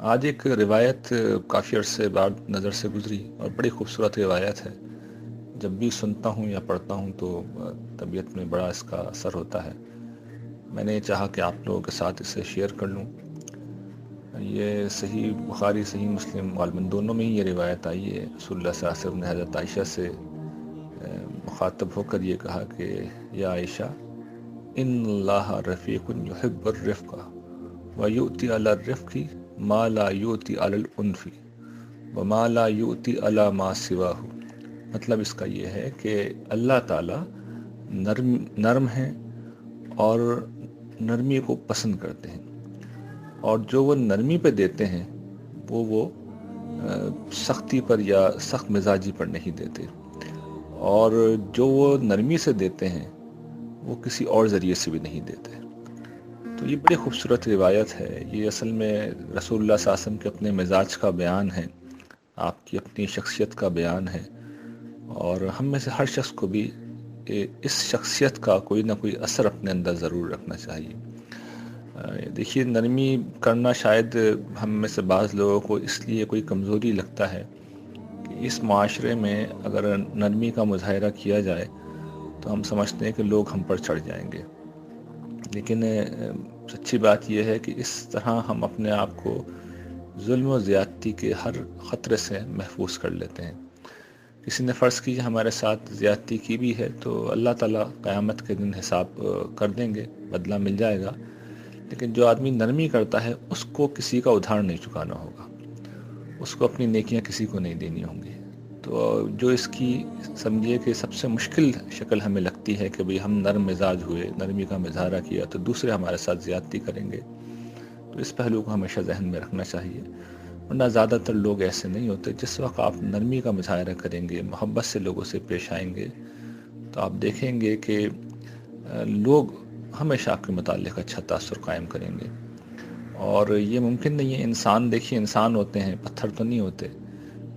آج ایک روایت کافی عرصے بعد نظر سے گزری اور بڑی خوبصورت روایت ہے۔ جب بھی سنتا ہوں یا پڑھتا ہوں تو طبیعت میں بڑا اس کا اثر ہوتا ہے۔ میں نے چاہا کہ آپ لوگوں کے ساتھ اسے شیئر کر لوں۔ یہ صحیح بخاری صحیح مسلم غالباً دونوں میں ہی یہ روایت آئی ہے۔ رسول اللہ صلی اللہ علیہ وسلم نے حضرت عائشہ سے مخاطب ہو کر یہ کہا کہ یا عائشہ، ان اللہ رفیق یحب الرفق ویؤتی علی الرفق ما لا یؤتی علی العنف وما لا یؤتی علی ما سواہ۔ مطلب اس کا یہ ہے کہ اللہ تعالیٰ نرم ہیں اور نرمی کو پسند کرتے ہیں، اور جو وہ نرمی پہ دیتے ہیں وہ سختی پر یا سخت مزاجی پر نہیں دیتے، اور جو وہ نرمی سے دیتے ہیں وہ کسی اور ذریعے سے بھی نہیں دیتے۔ تو یہ بڑی خوبصورت روایت ہے۔ یہ اصل میں رسول اللہ صلی اللہ علیہ وسلم کے اپنے مزاج کا بیان ہے، آپ کی اپنی شخصیت کا بیان ہے، اور ہم میں سے ہر شخص کو بھی اس شخصیت کا کوئی نہ کوئی اثر اپنے اندر ضرور رکھنا چاہیے۔ دیکھیے، نرمی کرنا شاید ہم میں سے بعض لوگوں کو اس لیے کوئی کمزوری لگتا ہے کہ اس معاشرے میں اگر نرمی کا مظاہرہ کیا جائے تو ہم سمجھتے ہیں کہ لوگ ہم پر چڑھ جائیں گے، لیکن سچی بات یہ ہے کہ اس طرح ہم اپنے آپ کو ظلم و زیادتی کے ہر خطرے سے محفوظ کر لیتے ہیں۔ کسی نے فرض کیجیے ہمارے ساتھ زیادتی کی بھی ہے تو اللہ تعالیٰ قیامت کے دن حساب کر دیں گے، بدلہ مل جائے گا، لیکن جو آدمی نرمی کرتا ہے اس کو کسی کا ادھار نہیں چکانا ہوگا، اس کو اپنی نیکیاں کسی کو نہیں دینی ہوں گی۔ تو جو اس کی سمجھیے کہ سب سے مشکل شکل ہمیں لگتی ہے کہ بھئی ہم نرم مزاج ہوئے، نرمی کا مظاہرہ کیا تو دوسرے ہمارے ساتھ زیادتی کریں گے، تو اس پہلو کو ہمیشہ ذہن میں رکھنا چاہیے۔ ورنہ زیادہ تر لوگ ایسے نہیں ہوتے۔ جس وقت آپ نرمی کا مظاہرہ کریں گے، محبت سے لوگوں سے پیش آئیں گے، تو آپ دیکھیں گے کہ لوگ ہمیشہ آپ کے متعلق اچھا تاثر قائم کریں گے۔ اور یہ ممکن نہیں ہے، انسان دیکھیے انسان ہوتے ہیں، پتھر تو نہیں ہوتے۔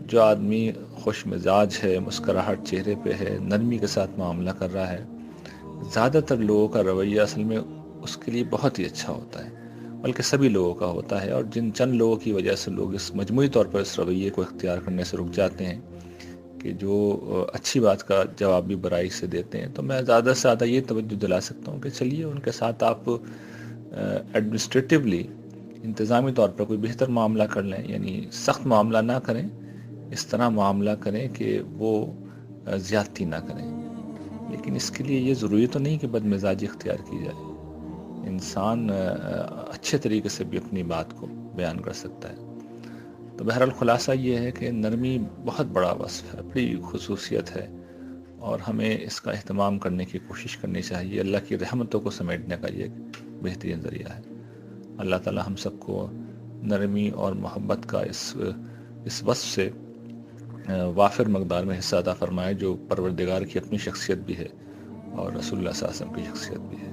جو آدمی خوش مزاج ہے، مسکراہٹ چہرے پہ ہے، نرمی کے ساتھ معاملہ کر رہا ہے، زیادہ تر لوگوں کا رویہ اصل میں اس کے لیے بہت ہی اچھا ہوتا ہے، بلکہ سبھی لوگوں کا ہوتا ہے۔ اور جن چند لوگوں کی وجہ سے لوگ اس مجموعی طور پر اس رویے کو اختیار کرنے سے رک جاتے ہیں کہ جو اچھی بات کا جواب بھی برائی سے دیتے ہیں، تو میں زیادہ سے زیادہ یہ توجہ دلا سکتا ہوں کہ چلیے ان کے ساتھ آپ ایڈمنسٹریٹیولی انتظامی طور پر کوئی بہتر معاملہ کر لیں، یعنی سخت معاملہ نہ کریں، اس طرح معاملہ کریں کہ وہ زیادتی نہ کریں۔ لیکن اس کے لیے یہ ضروری تو نہیں کہ بد مزاجی اختیار کی جائے، انسان اچھے طریقے سے بھی اپنی بات کو بیان کر سکتا ہے۔ تو بہرحال خلاصہ یہ ہے کہ نرمی بہت بڑا وصف ہے، بڑی خصوصیت ہے، اور ہمیں اس کا اہتمام کرنے کی کوشش کرنی چاہیے۔ اللہ کی رحمتوں کو سمیٹنے کا یہ ایک بہترین ذریعہ ہے۔ اللہ تعالی ہم سب کو نرمی اور محبت کا اس وصف سے وافر مقدار میں حصہ عطا فرمائے، جو پروردگار کی اپنی شخصیت بھی ہے اور رسول اللہ صلی اللہ علیہ وسلم کی شخصیت بھی ہے۔